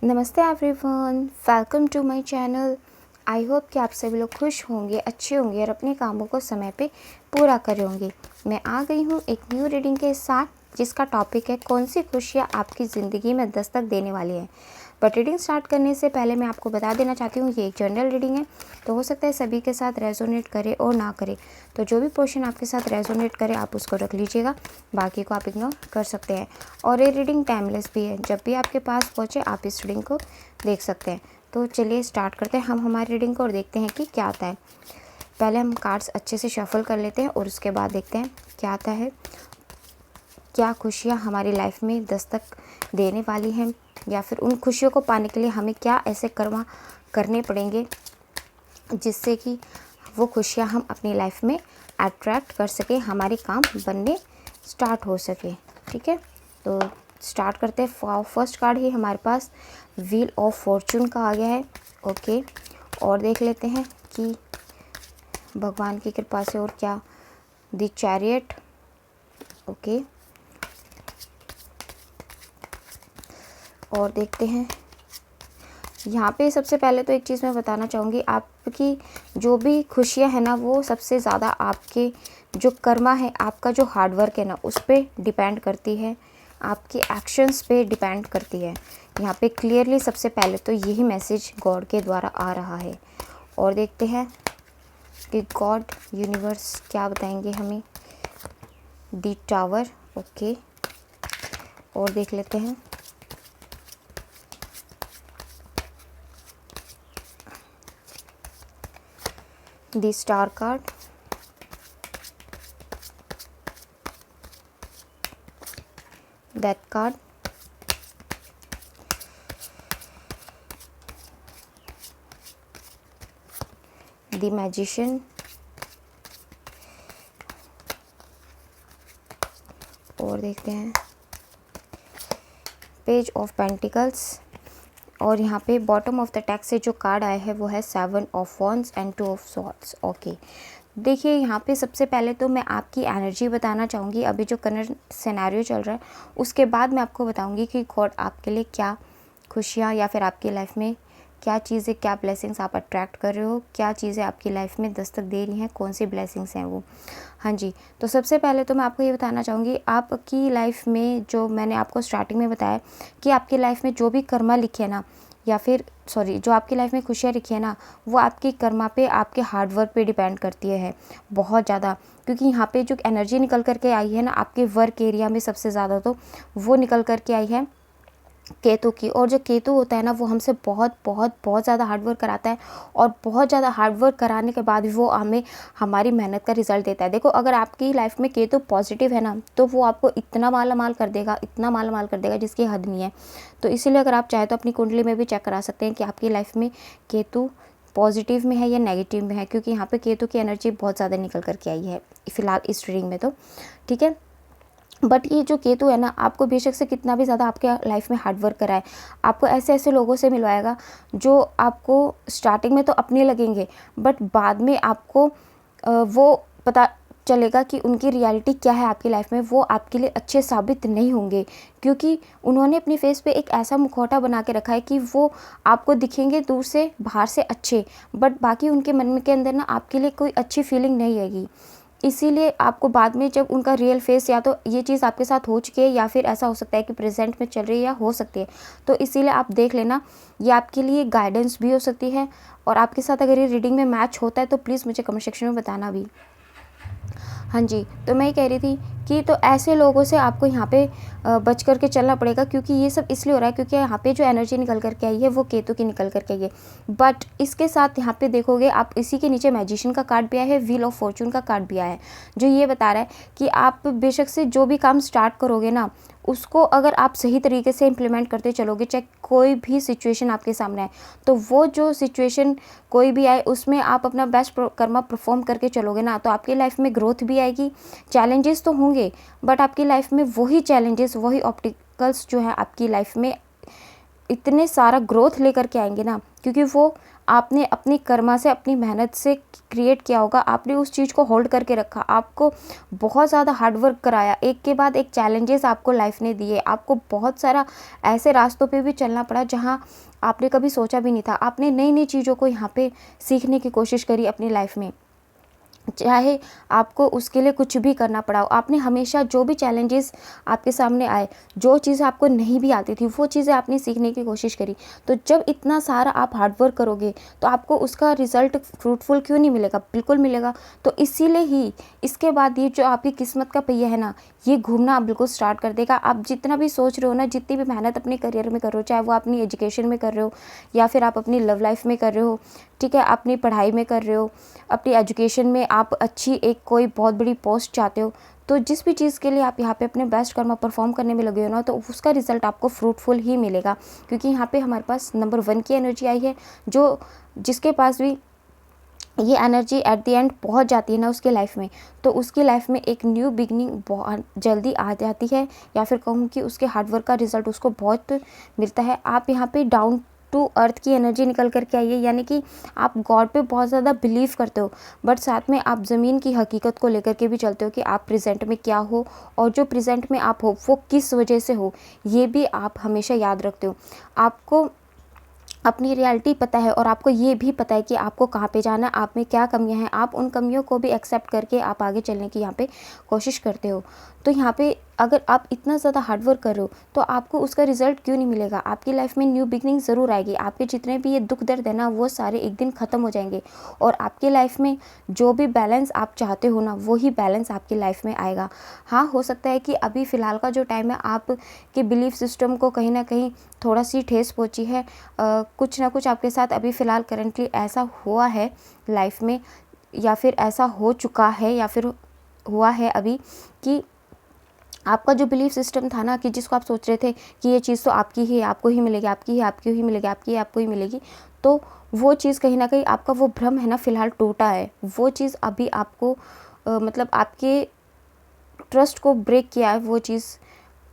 नमस्ते everyone, welcome to my channel. I hope कि आप सभी लोग खुश होंगे, अच्छे होंगे और अपने कामों को समय पे पूरा करे होंगे। मैं आ गई हूँ एक न्यू रीडिंग के साथ जिसका टॉपिक है कौन सी खुशियाँ आपकी ज़िंदगी में दस्तक देने वाली है। बट रीडिंग स्टार्ट करने से पहले मैं आपको बता देना चाहती हूँ ये एक जनरल रीडिंग है, तो हो सकता है सभी के साथ रेजोनेट करे और ना करे। तो जो भी पोर्शन आपके साथ रेजोनेट करे आप उसको रख लीजिएगा, बाकी को आप इग्नोर कर सकते हैं। और ये रीडिंग टाइमलेस भी है, जब भी आपके पास पहुँचे आप इस रीडिंग को देख सकते हैं। तो चलिए स्टार्ट करते हैं हम हमारी रीडिंग को और देखते हैं कि क्या आता है। पहले हम कार्ड्स अच्छे से शफल कर लेते हैं और उसके बाद देखते हैं क्या आता है। क्या खुशियाँ हमारी लाइफ में दस्तक देने वाली हैं, या फिर उन खुशियों को पाने के लिए हमें क्या ऐसे कर्म करने पड़ेंगे जिससे कि वो खुशियाँ हम अपनी लाइफ में अट्रैक्ट कर सकें, हमारे काम बनने स्टार्ट हो सके। ठीक है, तो स्टार्ट करते हैं। फर्स्ट कार्ड ही हमारे पास व्हील ऑफ फॉर्चून का आ गया है। ओके, और देख लेते हैं कि भगवान की कृपा से और क्या। The chariot. ओके, और देखते हैं यहाँ पे। सबसे पहले तो एक चीज़ मैं बताना चाहूँगी, आपकी जो भी खुशियाँ हैं ना, वो सबसे ज़्यादा आपके जो कर्मा है, आपका जो हार्डवर्क है ना, उस पर डिपेंड करती है, आपके एक्शंस पे डिपेंड करती है। यहाँ पे क्लियरली सबसे पहले तो यही मैसेज गॉड के द्वारा आ रहा है। और देखते हैं कि गॉड यूनिवर्स क्या बताएंगे हमें। The tower. ओके, और देख लेते हैं the star card, death card, the magician, और देखते हैं पेज ऑफ पेंटिकल्स। और यहाँ पे बॉटम ऑफ द टैक से जो कार्ड आया है वो है 7 of wands and 2 of swords. Okay, देखिए यहाँ पे सबसे पहले तो मैं आपकी एनर्जी बताना चाहूँगी, अभी जो करंट सिनेरियो चल रहा है उसके बाद मैं आपको बताऊँगी कि गॉड आपके लिए क्या खुशियाँ, या फिर आपकी लाइफ में क्या चीज़ें, क्या ब्लेसिंग्स आप अट्रैक्ट कर रहे हो, क्या चीज़ें आपकी लाइफ में दस्तक दे रही हैं, कौन सी ब्लेसिंग्स हैं वो। हाँ जी, तो सबसे पहले तो मैं आपको ये बताना चाहूँगी, आपकी लाइफ में जो मैंने आपको स्टार्टिंग में बताया कि आपकी लाइफ में जो भी कर्मा लिखे है ना, या फिर सॉरी, जो आपकी लाइफ में खुशियाँ लिखी है ना, वो आपकी कर्मा पे, आपके हार्डवर्क पे डिपेंड करती है बहुत ज़्यादा। क्योंकि यहाँ पे जो एनर्जी निकल करके आई है ना, आपके वर्क एरिया में सबसे ज़्यादा तो वो निकल करके आई है केतु की। और जो केतु होता है ना, वो हमसे बहुत बहुत बहुत ज़्यादा हार्डवर्क कराता है, और बहुत ज़्यादा हार्डवर्क कराने के बाद भी वो हमें हमारी मेहनत का रिजल्ट देता है। देखो, अगर आपकी लाइफ में केतु पॉजिटिव है ना, तो वो आपको इतना माला माल कर देगा, इतना माला माल कर देगा जिसकी हद नहीं है। तो इसीलिए अगर आप चाहें तो अपनी कुंडली में भी चेक करा सकते हैं कि आपकी लाइफ में केतु पॉजिटिव में है या नेगेटिव में है, क्योंकि यहाँ पे केतु की एनर्जी बहुत ज़्यादा निकल करके आई है फिलहाल इस रीडिंग में। तो ठीक है, बट ये जो केतु है ना, आपको बेशक से कितना भी ज़्यादा आपके लाइफ में हार्डवर्क कराए, आपको ऐसे ऐसे लोगों से मिलवाएगा जो आपको स्टार्टिंग में तो अपने लगेंगे, बट बाद में आपको वो पता चलेगा कि उनकी रियलिटी क्या है आपकी लाइफ में, वो आपके लिए अच्छे साबित नहीं होंगे, क्योंकि उन्होंने अपनी फेस पे एक ऐसा मुखौटा बना के रखा है कि वो आपको दिखेंगे दूर से, बाहर से अच्छे, बट बाकी उनके मन में के अंदर ना आपके लिए कोई अच्छी फीलिंग नहीं आएगी। इसीलिए आपको बाद में जब उनका रियल फेस, या तो ये चीज़ आपके साथ हो चुकी है या फिर ऐसा हो सकता है कि प्रेजेंट में चल रही है या हो सकती है, तो इसीलिए आप देख लेना, ये आपके लिए गाइडेंस भी हो सकती है। और आपके साथ अगर ये रीडिंग में मैच होता है तो प्लीज़ मुझे कमेंट सेक्शन में बताना भी। हाँ जी, तो मैं ये कह रही थी कि तो ऐसे लोगों से आपको यहाँ पे बच करके चलना पड़ेगा, क्योंकि ये सब इसलिए हो रहा है क्योंकि यहाँ पे जो एनर्जी निकल करके आई है वो केतु की निकल करके आई है। बट इसके साथ यहाँ पे देखोगे आप, इसी के नीचे मैजिशियन का कार्ड भी आया है, व्हील ऑफ फॉर्चून का कार्ड भी आया है, जो ये बता रहा है कि आप बेशक से जो भी काम स्टार्ट करोगे ना, उसको अगर आप सही तरीके से इम्प्लीमेंट करते चलोगे, चाहे कोई भी सिचुएशन आपके सामने आए, तो वो जो सिचुएशन कोई भी आए उसमें आप अपना बेस्ट कर्मा परफॉर्म करके चलोगे ना, तो आपकी लाइफ में ग्रोथ भी आएगी। चैलेंजेस तो होंगे, बट आपकी लाइफ में वही चैलेंजेस, वही ऑब्स्टिकल्स जो है आपकी लाइफ में इतने सारा ग्रोथ लेकर के आएंगे ना, क्योंकि वो आपने अपनी कर्मा से, अपनी मेहनत से क्रिएट किया होगा, आपने उस चीज़ को होल्ड करके रखा, आपको बहुत ज़्यादा हार्ड वर्क कराया, एक के बाद एक चैलेंजेस आपको लाइफ ने दिए, आपको बहुत सारा ऐसे रास्तों पे भी चलना पड़ा जहाँ आपने कभी सोचा भी नहीं था, आपने नई नई चीज़ों को यहाँ पे सीखने की कोशिश करी अपनी लाइफ में, चाहे आपको उसके लिए कुछ भी करना पड़ा हो। आपने हमेशा जो भी चैलेंजेस आपके सामने आए, जो चीज़ें आपको नहीं भी आती थी, वो चीज़ें आपने सीखने की कोशिश करी। तो जब इतना सारा आप हार्ड वर्क करोगे तो आपको उसका रिज़ल्ट फ्रूटफुल क्यों नहीं मिलेगा? बिल्कुल मिलेगा। तो इसीलिए ही इसके बाद ये जो आपकी किस्मत का पहिया है ना, ये घूमना आप बिल्कुल स्टार्ट कर देगा। आप जितना भी सोच रहे हो ना, जितनी भी मेहनत अपने करियर में कर रहे हो, चाहे वो अपनी एजुकेशन में कर रहे हो या फिर आप अपनी लव लाइफ में कर रहे हो, ठीक है, अपनी पढ़ाई में कर रहे हो, अपनी एजुकेशन में आप अच्छी एक कोई बहुत बड़ी पोस्ट चाहते हो, तो जिस भी चीज़ के लिए आप यहाँ पे अपने बेस्ट कर्मा परफॉर्म करने में लगे हो ना, तो उसका रिजल्ट आपको फ्रूटफुल ही मिलेगा। क्योंकि यहाँ पे हमारे पास नंबर 1 की एनर्जी आई है, जो जिसके पास भी ये एनर्जी एट द एंड पहुँच जाती है ना उसके लाइफ में, तो उसकी लाइफ में एक न्यू बिगनिंग बहुत जल्दी आ जाती है, या फिर कहूँ कि उसके हार्डवर्क का रिजल्ट उसको बहुत मिलता है। आप यहाँ पे डाउन टू अर्थ की एनर्जी निकल करके आई है, यानी कि आप गॉड पे बहुत ज़्यादा बिलीव करते हो, बट साथ में आप ज़मीन की हकीकत को लेकर के भी चलते हो कि आप प्रेजेंट में क्या हो, और जो प्रेजेंट में आप हो वो किस वजह से हो, ये भी आप हमेशा याद रखते हो। आपको अपनी रियलिटी पता है, और आपको ये भी पता है कि आपको कहाँ पे जाना है, आप में क्या कमियां हैं, आप उन कमियों को भी एक्सेप्ट करके आप आगे चलने की यहाँ पे कोशिश करते हो। तो यहाँ पे अगर आप इतना ज़्यादा हार्डवर्क कर रहे हो तो आपको उसका रिजल्ट क्यों नहीं मिलेगा? आपकी लाइफ में न्यू बिगनिंग ज़रूर आएगी, आपके जितने भी ये दुख दर्द है ना, वो सारे एक दिन ख़त्म हो जाएंगे, और आपकी लाइफ में जो भी बैलेंस आप चाहते हो ना, वो ही बैलेंस आपकी लाइफ में आएगा। हाँ, हो सकता है कि अभी फ़िलहाल का जो टाइम है आपके बिलीफ सिस्टम को कहीं ना कहीं थोड़ा सी ठेस पहुँची है, कुछ ना कुछ आपके साथ अभी फ़िलहाल करंटली ऐसा हुआ है लाइफ में, या फिर ऐसा हो चुका है, या फिर हुआ है अभी, कि आपका जो बिलीफ सिस्टम था ना, कि जिसको आप सोच रहे थे कि ये चीज़ तो आपकी ही है, आपको ही मिलेगी, आपकी है, आपकी ही मिलेगी, आपकी है, आपको ही मिलेगी, तो वो चीज़ कहीं ना कहीं आपका वो भ्रम है ना फ़िलहाल टूटा है। वो चीज़ अभी आपको मतलब आपके ट्रस्ट को ब्रेक किया है वो चीज़।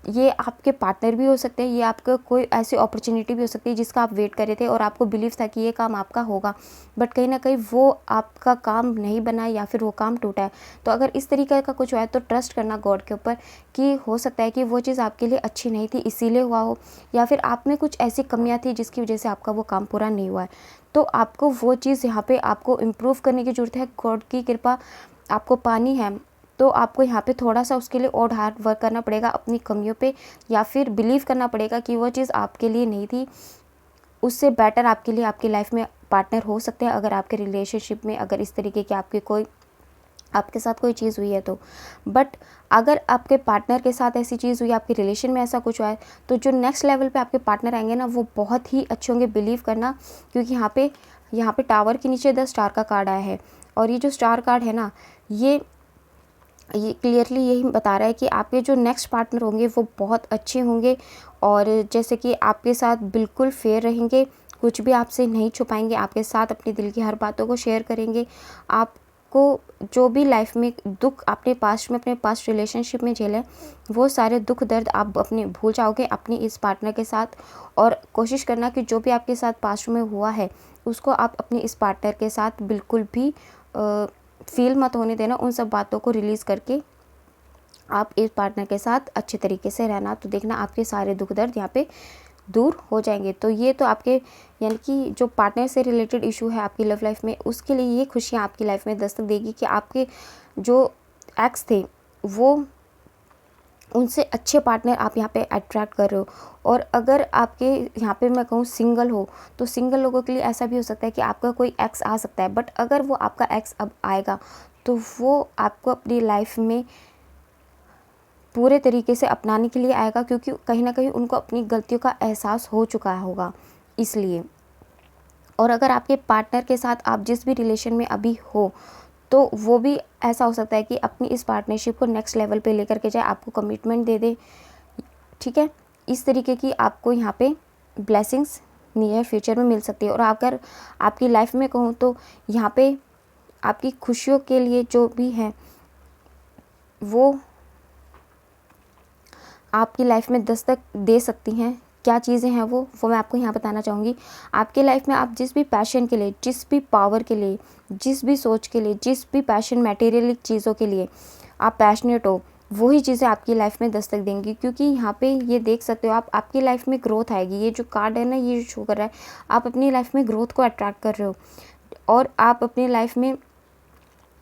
ये आपके पार्टनर भी हो सकते हैं, ये आपका कोई ऐसी अपॉर्चुनिटी भी हो सकती है जिसका आप वेट कर रहे थे और आपको बिलीव था कि ये काम आपका होगा, बट कहीं ना कहीं वो आपका काम नहीं बना, या फिर वो काम टूटा है। तो अगर इस तरीके का कुछ हुआ है तो ट्रस्ट करना गॉड के ऊपर, कि हो सकता है कि वो चीज़ आपके लिए अच्छी नहीं थी इसीलिए हुआ हो, या फिर आप में कुछ ऐसी कमियाँ थी जिसकी वजह से आपका वो काम पूरा नहीं हुआ है। तो आपको वो चीज़ यहाँ पे आपको इम्प्रूव करने की ज़रूरत है, गॉड की कृपा आपको पानी है, तो आपको यहाँ पे थोड़ा सा उसके लिए और हार्ड वर्क करना पड़ेगा अपनी कमियों पे, या फिर बिलीव करना पड़ेगा कि वो चीज़ आपके लिए नहीं थी, उससे बेटर आपके लिए आपकी लाइफ में पार्टनर हो सकते हैं, अगर आपके रिलेशनशिप में अगर इस तरीके की आपके साथ कोई चीज़ हुई है तो। बट अगर आपके पार्टनर के साथ ऐसी चीज़ हुई, आपके रिलेशन में ऐसा कुछ हुआ है, तो जो नेक्स्ट लेवल पे आपके पार्टनर आएंगे ना, वो बहुत ही अच्छे होंगे, बिलीव करना। क्योंकि यहाँ पे टावर के नीचे 10 स्टार का कार्ड आया है, और ये जो स्टार कार्ड है ना, ये क्लियरली यही बता रहा है कि आपके जो नेक्स्ट पार्टनर होंगे वो बहुत अच्छे होंगे, और जैसे कि आपके साथ बिल्कुल फेयर रहेंगे, कुछ भी आपसे नहीं छुपाएंगे, आपके साथ अपने दिल की हर बातों को शेयर करेंगे। आपको जो भी लाइफ में दुख आपने पास्ट में अपने पास्ट रिलेशनशिप में झेले, वो सारे दुख दर्द आप अपने भूल जाओगे अपनी इस पार्टनर के साथ। और कोशिश करना कि जो भी आपके साथ पास्ट में हुआ है उसको आप अपने इस पार्टनर के साथ बिल्कुल भी फील मत होने देना, उन सब बातों को रिलीज़ करके आप इस पार्टनर के साथ अच्छे तरीके से रहना, तो देखना आपके सारे दुख दर्द यहाँ पे दूर हो जाएंगे। तो ये तो आपके यानी कि जो पार्टनर से रिलेटेड इशू है आपकी लव लाइफ में, उसके लिए ये खुशियाँ आपकी लाइफ में दस्तक देगी कि आपके जो एक्स थे वो उनसे अच्छे पार्टनर आप यहाँ पे अट्रैक्ट कर रहे हो। और अगर आपके यहाँ पे मैं कहूँ सिंगल हो, तो सिंगल लोगों के लिए ऐसा भी हो सकता है कि आपका कोई एक्स आ सकता है, बट अगर वो आपका एक्स अब आएगा तो वो आपको अपनी लाइफ में पूरे तरीके से अपनाने के लिए आएगा, क्योंकि कहीं ना कहीं उनको अपनी गलतियों का एहसास हो चुका होगा इसलिए। और अगर आपके पार्टनर के साथ आप जिस भी रिलेशन में अभी हो, तो वो भी ऐसा हो सकता है कि अपनी इस पार्टनरशिप को नेक्स्ट लेवल पे लेकर के जाए, आपको कमिटमेंट दे दे, ठीक है। इस तरीके की आपको यहाँ पे ब्लेसिंग्स नियर फ्यूचर में मिल सकती है। और अगर आपकी लाइफ में कहूँ तो यहाँ पे आपकी खुशियों के लिए जो भी है वो आपकी लाइफ में दस्तक दे सकती हैं, क्या चीज़ें हैं वो मैं आपको यहाँ बताना चाहूँगी। आपके लाइफ में आप जिस भी पैशन के लिए, जिस भी पावर के लिए, जिस भी सोच के लिए, जिस भी पैशन मटेरियलिक चीज़ों के लिए आप पैशनेट हो, वही चीज़ें आपकी लाइफ में दस्तक देंगी। क्योंकि यहाँ पे ये देख सकते हो आप, आपकी लाइफ में ग्रोथ आएगी। ये जो कार्ड है ना, ये जो शो कर रहा है, आप अपनी लाइफ में ग्रोथ को अट्रैक्ट कर रहे हो और आप अपनी लाइफ में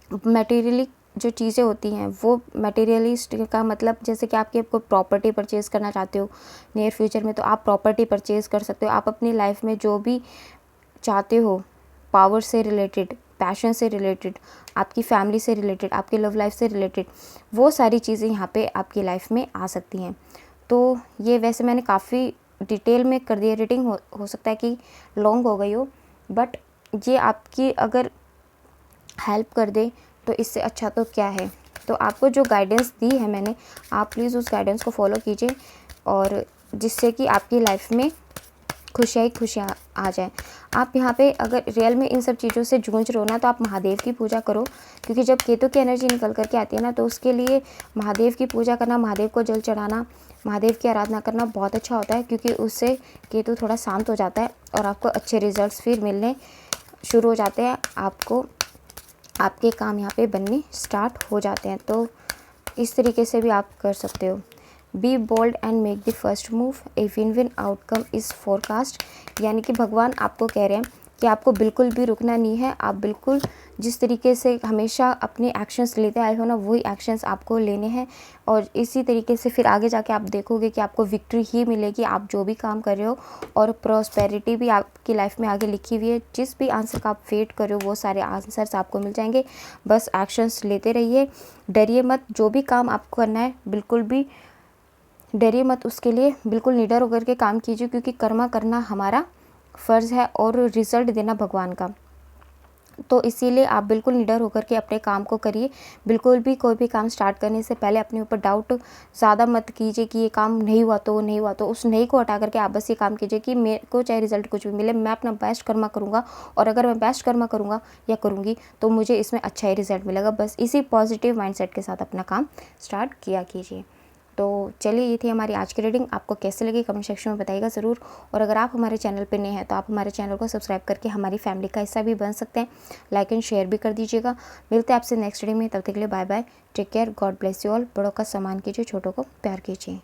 मटेरियली जो चीज़ें होती हैं वो मटेरियलिस्ट का मतलब जैसे कि आपकी कोई प्रॉपर्टी परचेज़ करना चाहते हो नियर फ्यूचर में, तो आप प्रॉपर्टी परचेज़ कर सकते हो। आप अपनी लाइफ में जो भी चाहते हो, पावर से रिलेटेड, पैशन से रिलेटेड, आपकी फैमिली से रिलेटेड, आपकी लव लाइफ से रिलेटेड, वो सारी चीज़ें यहाँ पे आपकी लाइफ में आ सकती हैं। तो ये वैसे मैंने काफ़ी डिटेल में कर दिया रीडिंग, हो सकता है कि लॉन्ग हो गई हो, बट ये आपकी अगर हेल्प कर दे तो इससे अच्छा तो क्या है। तो आपको जो गाइडेंस दी है मैंने, आप प्लीज़ उस गाइडेंस को फॉलो कीजिए और जिससे कि आपकी लाइफ में खुशियाँ ही खुशियाँ आ जाए। आप यहाँ पे अगर रियल में इन सब चीज़ों से जूझ रहे हो ना, तो आप महादेव की पूजा करो। क्योंकि जब केतु की एनर्जी निकल करके आती है ना, तो उसके लिए महादेव की पूजा करना, महादेव को जल चढ़ाना, महादेव की आराधना करना बहुत अच्छा होता है। क्योंकि उससे केतु थोड़ा शांत हो जाता है और आपको अच्छे रिजल्ट्स फिर मिलने शुरू हो जाते हैं। आपको आपके काम यहाँ पे बनने स्टार्ट हो जाते हैं। तो इस तरीके से भी आप कर सकते हो। Be bold and make the first move, a win win outcome is forecast. यानी कि भगवान आपको कह रहे हैं कि आपको बिल्कुल भी रुकना नहीं है। आप बिल्कुल जिस तरीके से हमेशा अपने एक्शंस लेते आए हो ना, वही एक्शंस आपको लेने हैं और इसी तरीके से फिर आगे जाके आप देखोगे कि आपको विक्ट्री ही मिलेगी, आप जो भी काम कर रहे हो। और प्रॉस्पेरिटी भी आपकी लाइफ में आगे लिखी हुई है। जिस भी आंसर का आप वेट कर रहे हो वो सारे आंसर्स आपको मिल जाएंगे। बस एक्शंस लेते रहिए, डरिए मत। जो भी काम आपको करना है बिल्कुल भी डरिए मत, उसके लिए बिल्कुल निडर होकर के काम कीजिए। क्योंकि कर्मा करना हमारा फ़र्ज़ है और रिज़ल्ट देना भगवान का। तो इसीलिए आप बिल्कुल निडर होकर के अपने काम को करिए। बिल्कुल भी कोई भी काम स्टार्ट करने से पहले अपने ऊपर डाउट ज़्यादा मत कीजिए कि ये काम नहीं हुआ तो नहीं हुआ तो। उस नहीं को हटा करके आप बस ये काम कीजिए कि मेरे को चाहे रिज़ल्ट कुछ भी मिले, मैं अपना बेस्ट कर्मा करूँगा और अगर मैं बेस्ट कर्मा करूँगा या करूँगी तो मुझे इसमें अच्छा ही रिज़ल्ट मिलेगा। बस इसी पॉजिटिव माइंडसेट के साथ अपना काम स्टार्ट किया कीजिए। तो चलिए, ये थी हमारी आज की रीडिंग। आपको कैसे लगी कमेंट सेक्शन में बताइएगा ज़रूर। और अगर आप हमारे चैनल पे नए हैं तो आप हमारे चैनल को सब्सक्राइब करके हमारी फैमिली का हिस्सा भी बन सकते हैं। लाइक एंड शेयर भी कर दीजिएगा। मिलते हैं आपसे नेक्स्ट रीडिंग में, तब तक के लिए bye bye, take care, God bless you all. बड़ों का सम्मान कीजिए, छोटों को प्यार कीजिए।